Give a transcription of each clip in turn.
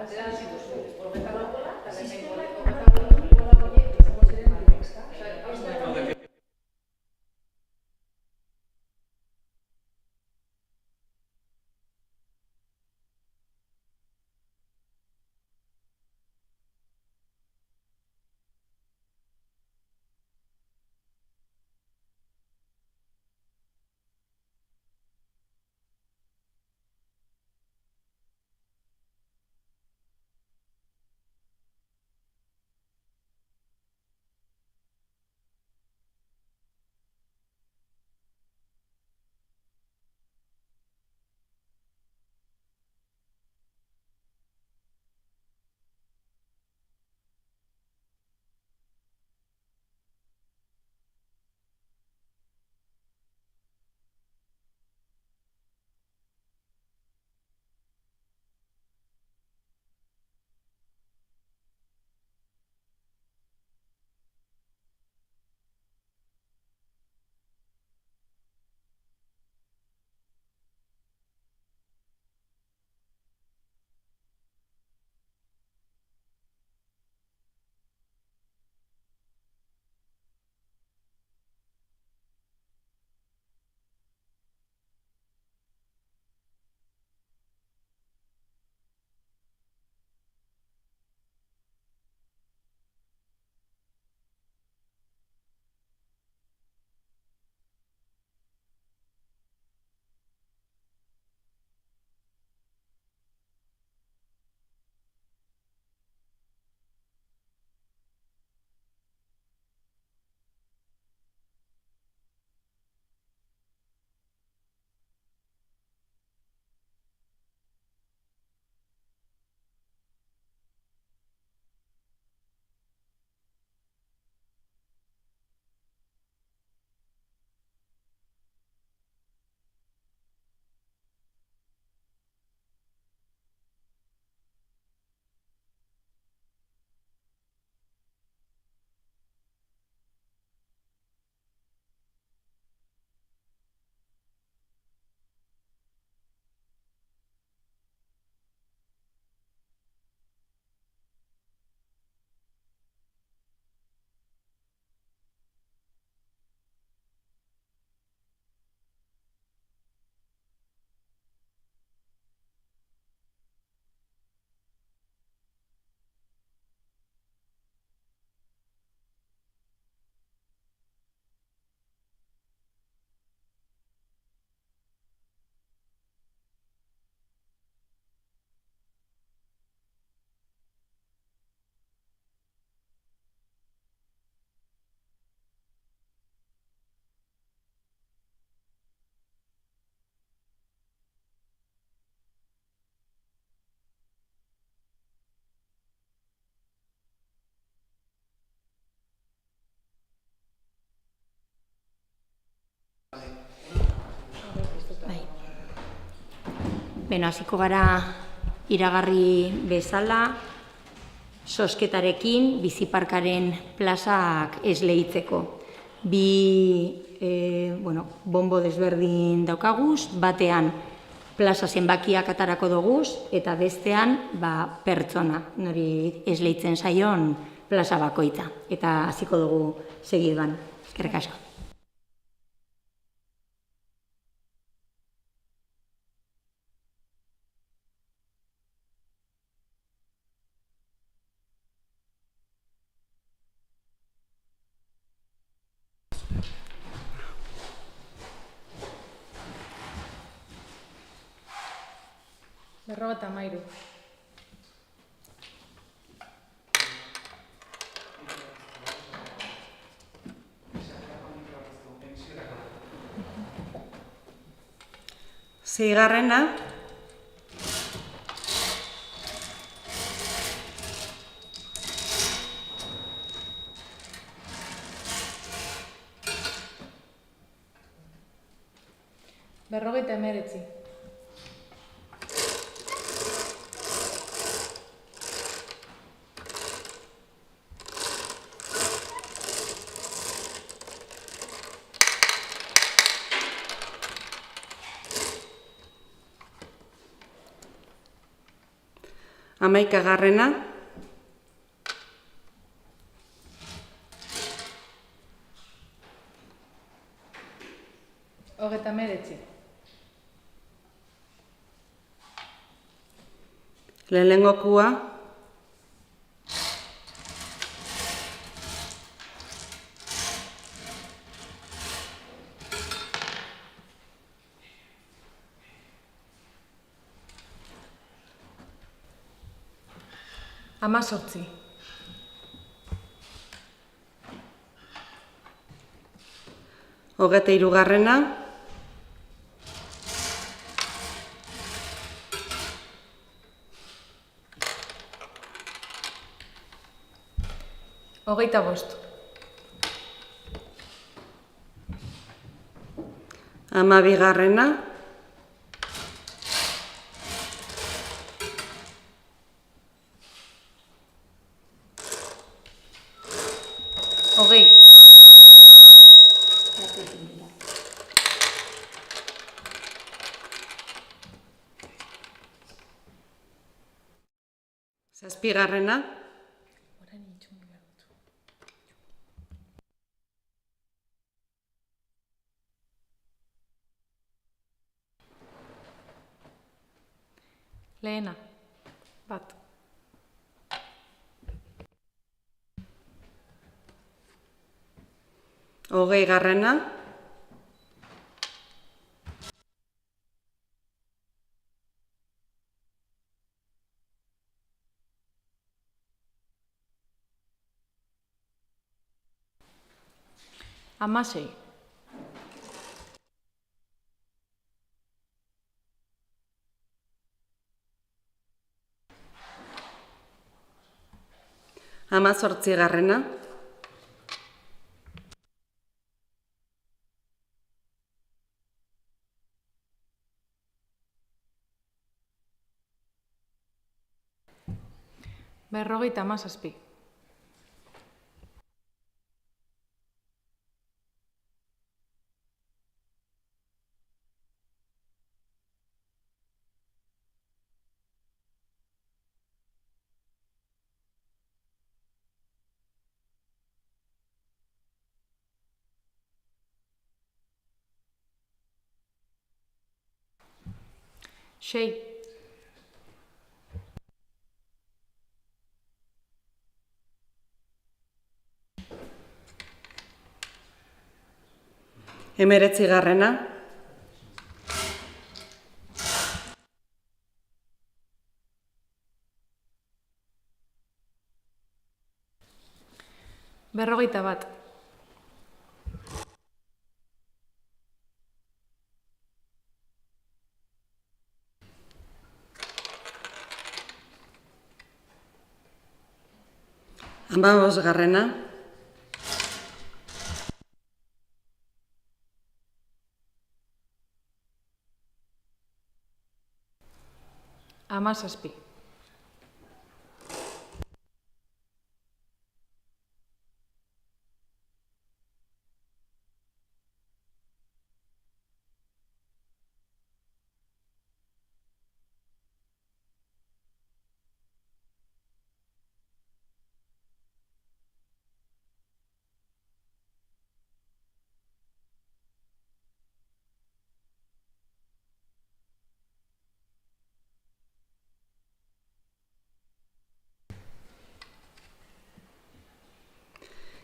Atera zituzu, horretan dagoela, eta horretan dagoela. Beno, hasiko gara iragarri bezala, sosketarekin biziparkaren plazak esleitzeko. Bonbo desberdin daukaguz, batean plaza zenbakiak atarako doguz, eta bestean pertsona, nori esleitzen zaion plaza bakoitza. Eta hasiko dugu segiduan. Eskerrik asko. Berrogeita hamairu. Seigarrena. Berrogeita hemeretzi. 11. Hogeita hemeretzi. Lehenengo kua. Hemezortzi. Hogeita hirugarrena. Hogeita bost. 12. Hogei. Zazpigarrena. Lehena. Bat. Hogeigarrena. Hamasei. Hamazortzigarrena. Berrogeita hamazazpi. Sei. Hemeretzigarrena. Berrogeita bat. Hamabosgarrena. Hamazazpi.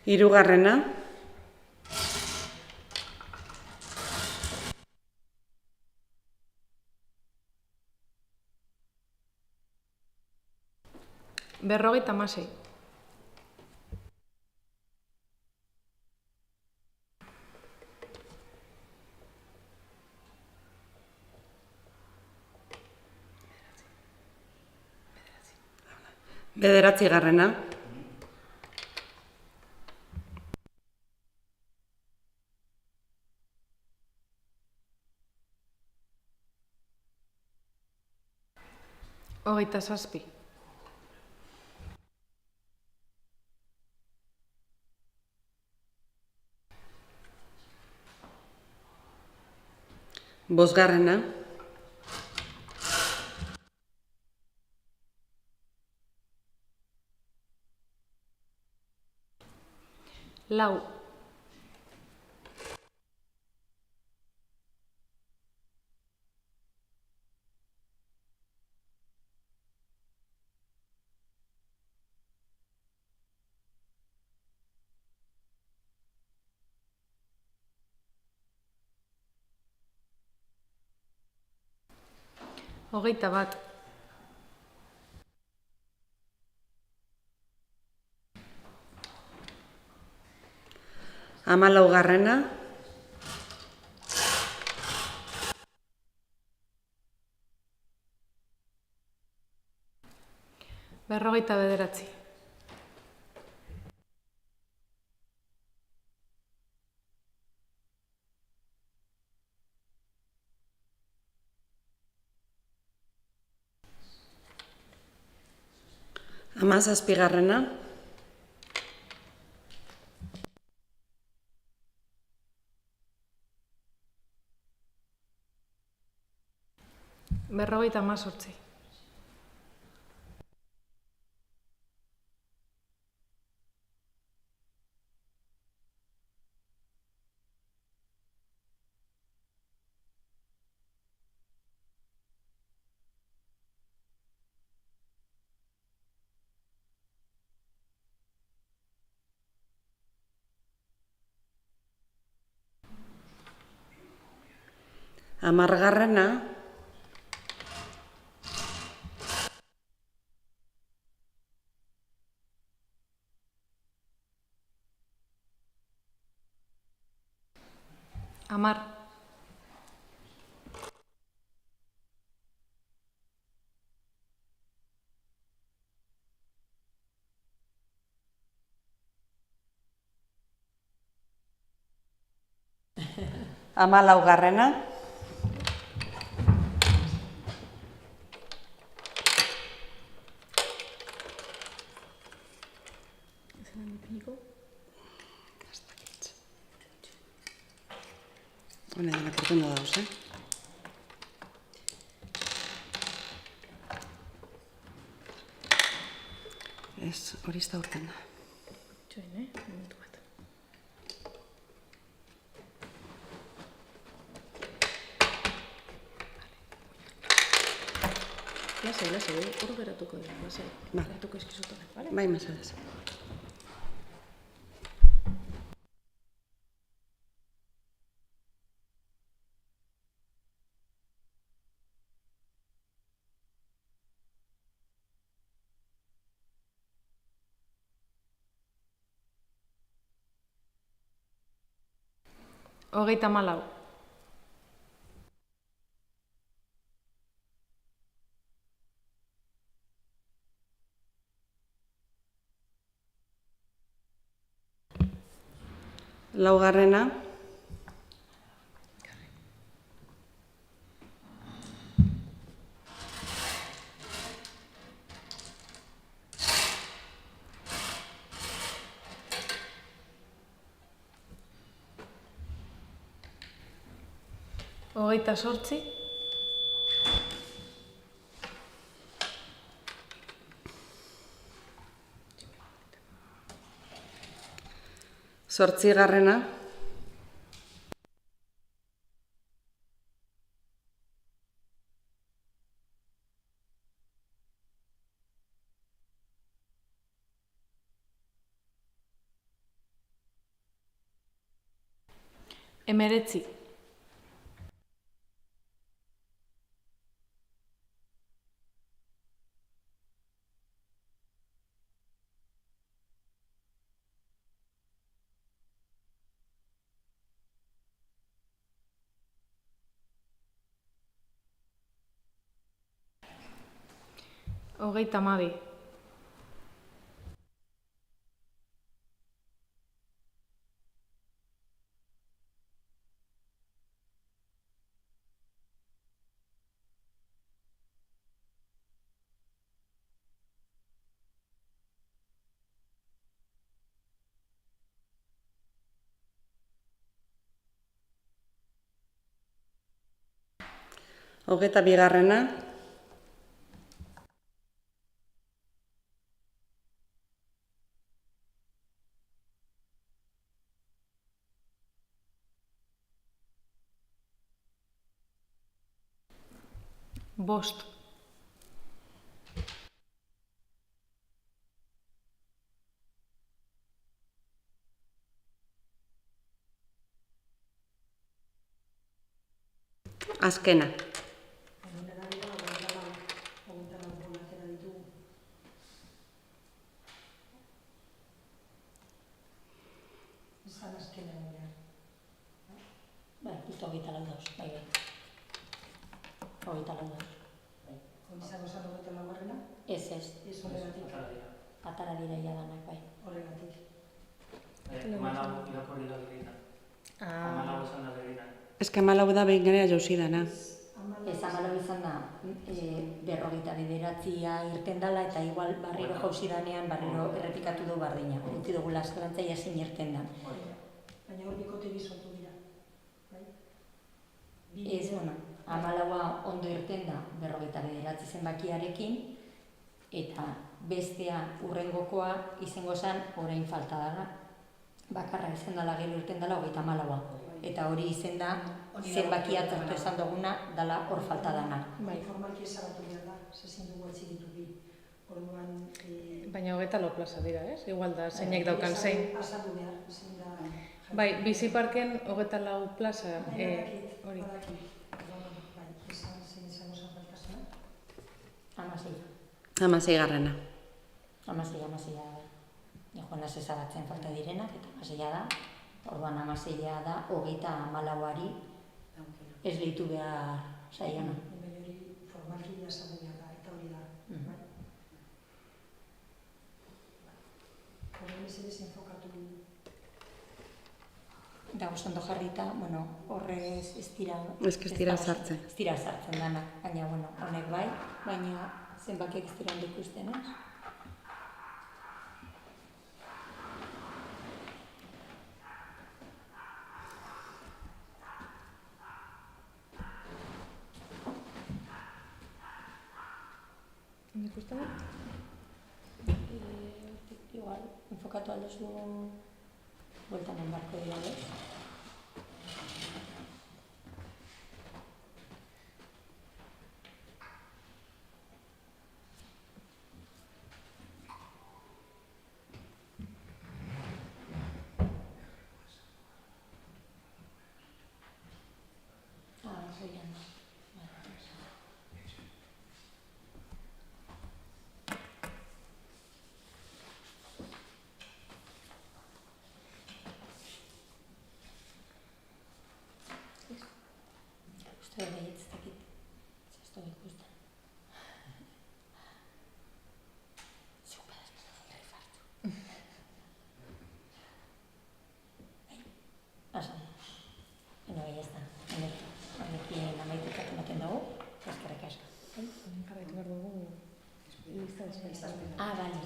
Hirugarrena. Berrogeita hamasei. Bederatzigarrena. Hogeita zazpi. Bosgarrena. Lau. Hogeita bat. Hamalaugarrena, Berrogeita bederatzi. hamazazpigarrena, Berrogeita hamazortzi. hamargarrena, Hamar. hamalaugarrena, Hone dena portendo dauz, Ez, hori ez da urten da. Txoin, momentu bat. Lasai, hor geratuko dira, lasai. Ba. Geratuko eskizutaren, bale? Bai, mesedez. Hogeita hamalau. Laugarrena, Hogeita sortzi. zortzigarrena, Hemeretzi. Hogeita hamabi. hogeita bigarrena, Bost. Azkena. Bai, justo 24 dauz, bai. 24 dauz. Izango zen 24garrena? Ez. Ez horregatik. Atara dira jadanak, bai. Horregatik. Hamalau irakurri da begitan. Hamalau esan da begitan. Ez que 14 da behin gara jauzi dana. Ez 14 izan da, 59 irten dala eta igual barriro jauzi danean barriro errepikatu du bardina. Utzi dugula askantzaia zein irten da. Baina hor bikote bi sortu dira. Bai? Ez, bueno, 14 ondo irten da 59 zenbakiarekin eta bestea urrengokoa izango zen orain falta dela. Bakarra izan dela gero irten dela 34. Eta hori izen da zenbakia zartu esan duguna dela hor falta dana. Bai, formalki ezabatu behar da, zezin dugu atziditu bi. Orduan... Baina 24 plaza dira, ez? Igual da, zeinek daukan zein. Azaldu behar, zein da... Bai, bizi parken 24 plaza, hori. Bai, zein izango zen faltasuna? 16. 16garrena. 16 da. Joan az ezabatzen falta direnak eta 16 da. Orduan 16 da 34ari ez lehitu behar saiona. Baina hori formalki azaldu behar da, eta hori da. Horren mesedez enfokatu Da ondo jarrita, bueno, horrez ez dira... Ez que ez dira sartzen. Ez dira sartzen danak, baina, bueno, honek bai, baina zenbakiak ez dira ondo ikusten, ez? Ikusten da? Igual, enfokatu aldozu bueltan enbarko dira, ez? Zoian da. Uste da ez dakit, ez da ikusten. Zuk badaz refartu. Asan. Bueno, ez da. Honekin amaitutak ematen dugu, eskerrik asko. Jarraitu behar dugu lista de espera. Bale.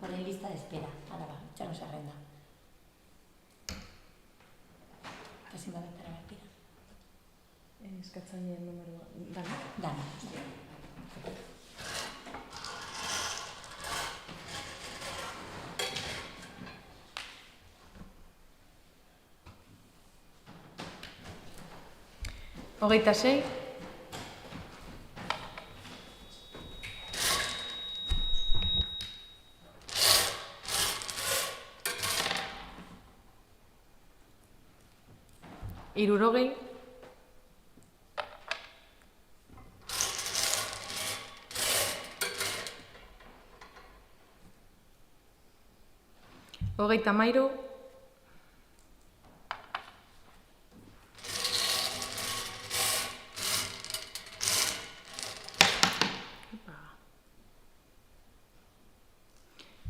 Horren lista de espera. Hala ba, txano zerrenda. Eta zin babetara bat dira. Eskatzaileen numeroa. Dana? Dana. Hogeita sei. Hirurogei. Hogeita hamairu.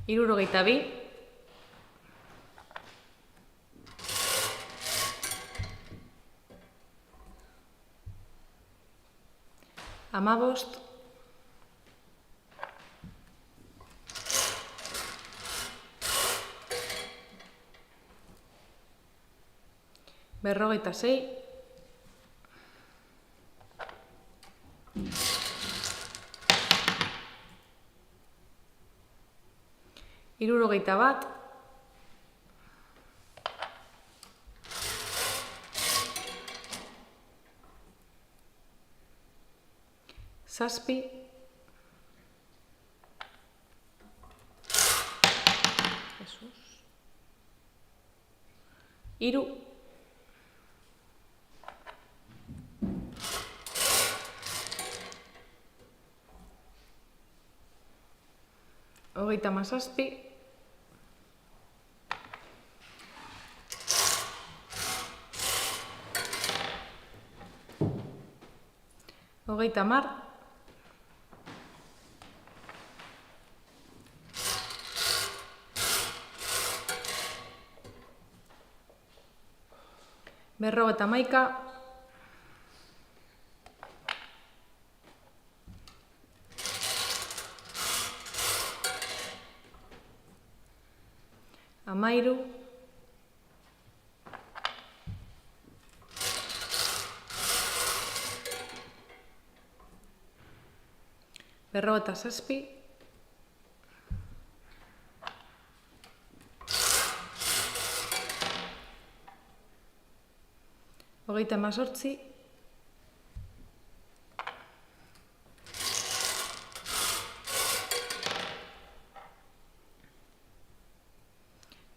Hirurogeita bi. Hamabost. Berrogeita sei. Hirurogeita bat. zazpi, hiru, hogeita hamazazpi, hogeita hamar, berrogeita hamaika, hamairu, berrogeita zazpi, hogeita hemezortzi,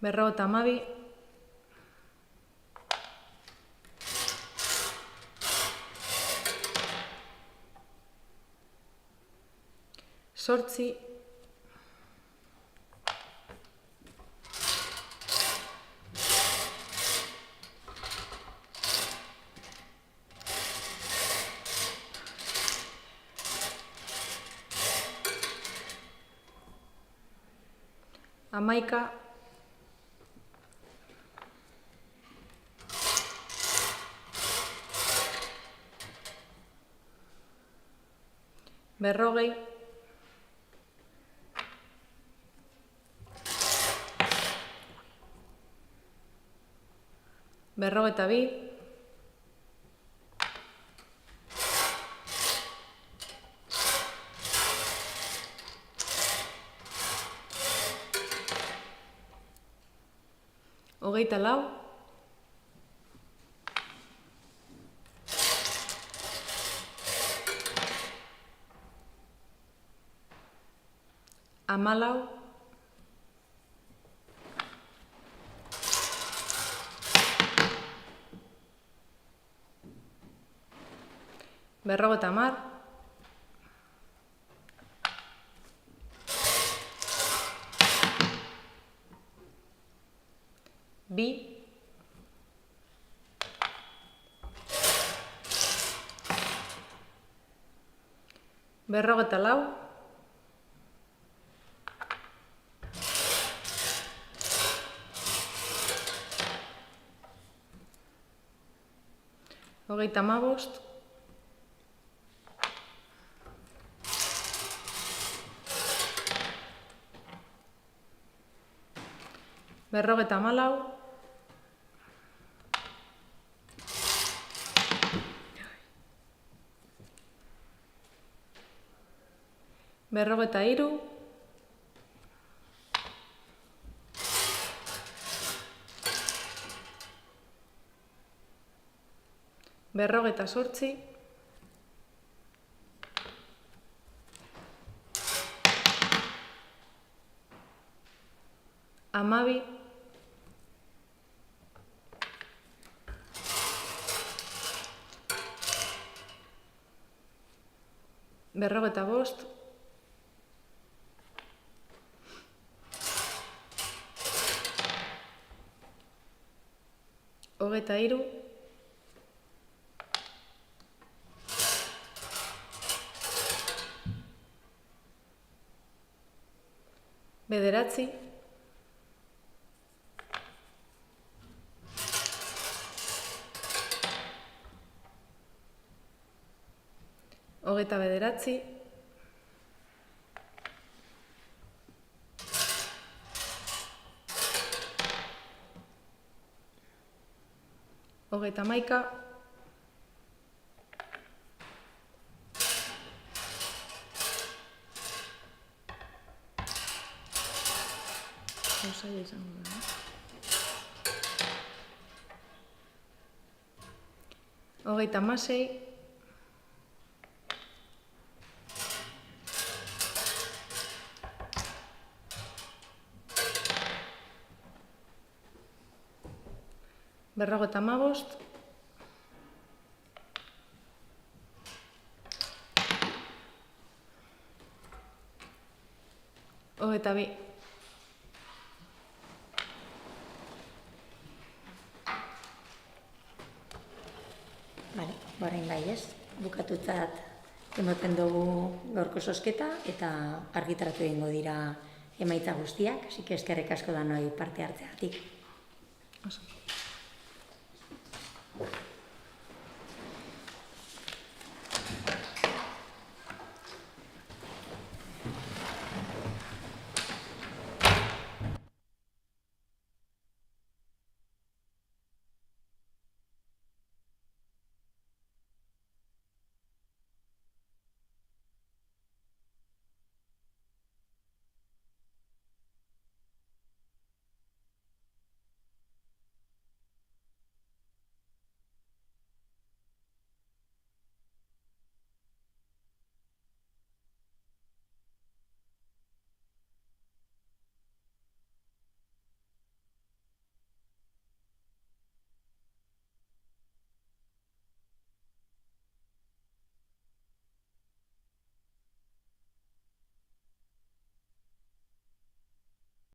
berrogeita hamabi, zortzi, hamaika, berrogei, berrogeita bi, hogeita lau, hamalau, berrogeita hamar, bi, berrogeita lau, hogeita hamabost, berrogeita hamalau, berrogeita hiru, berrogeita zortzi, hamabi, berrogeita bost, hogeita hiru, bederatzi, hogeita bederatzi, hogeita hamaika, hogeita hamasei, 55. Hogeita bi. Bale, orain bai ez, bukatutzat ematen dugu gaurko zozketa eta argitaratu egingo dira emaitza guztiak, así que eskerrik asko danoi parte hartzeagatik. Oso.